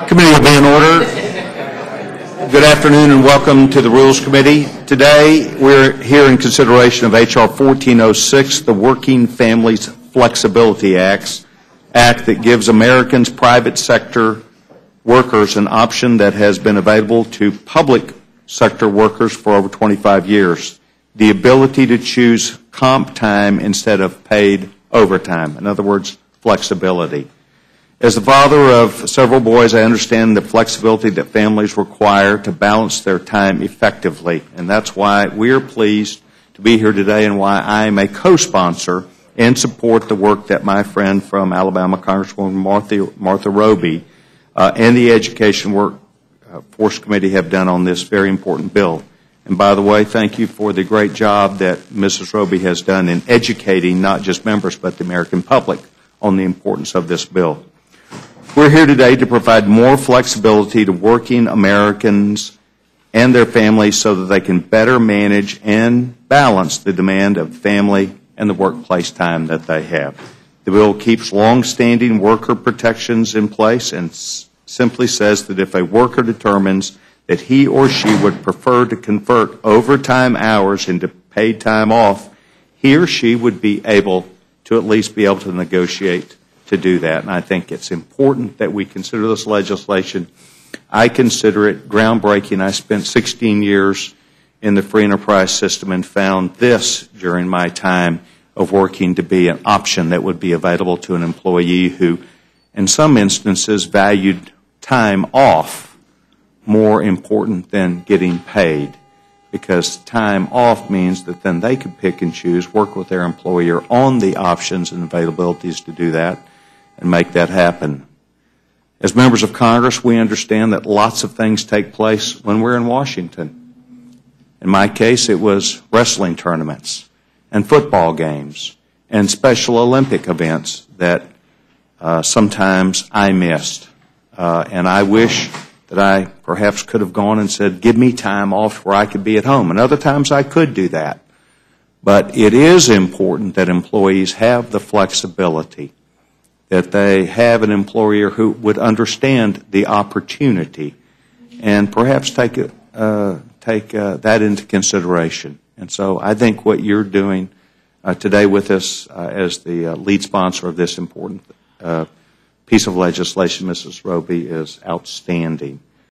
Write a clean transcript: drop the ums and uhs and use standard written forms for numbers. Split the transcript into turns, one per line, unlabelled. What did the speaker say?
Committee will be in order. Good afternoon and welcome to the Rules Committee. Today we're here in consideration of H.R. 1406, the Working Families Flexibility Act that gives Americans' private sector workers an option that has been available to public sector workers for over 25 years, the ability to choose comp time instead of paid overtime. In other words, flexibility. As the father of several boys, I understand the flexibility that families require to balance their time effectively, and that's why we are pleased to be here today and why I am a co-sponsor and support the work that my friend from Alabama, Congresswoman Martha Roby, and the Education Workforce Committee have done on this very important bill. And by the way, thank you for the great job that Mrs. Roby has done in educating not just members but the American public on the importance of this bill. We're here today to provide more flexibility to working Americans and their families so that they can better manage and balance the demand of family and the workplace time that they have. The bill keeps long-standing worker protections in place and simply says that if a worker determines that he or she would prefer to convert overtime hours into paid time off, he or she would be able to at least be able to negotiate to do that. And I think it's important that we consider this legislation. I consider it groundbreaking. I spent 16 years in the free enterprise system and found this during my time of working to be an option that would be available to an employee who, in some instances, valued time off more important than getting paid, because time off means that then they could pick and choose, work with their employer on the options and availabilities to do that and make that happen. As members of Congress, we understand that lots of things take place when we're in Washington. In my case, it was wrestling tournaments and football games and Special Olympic events that sometimes I missed. And I wish that I perhaps could have gone and said, give me time off where I could be at home. And other times I could do that. But it is important that employees have the flexibility, that they have an employer who would understand the opportunity and perhaps take that into consideration. And so I think what you're doing today with us as the lead sponsor of this important piece of legislation, Mrs. Roby, is outstanding.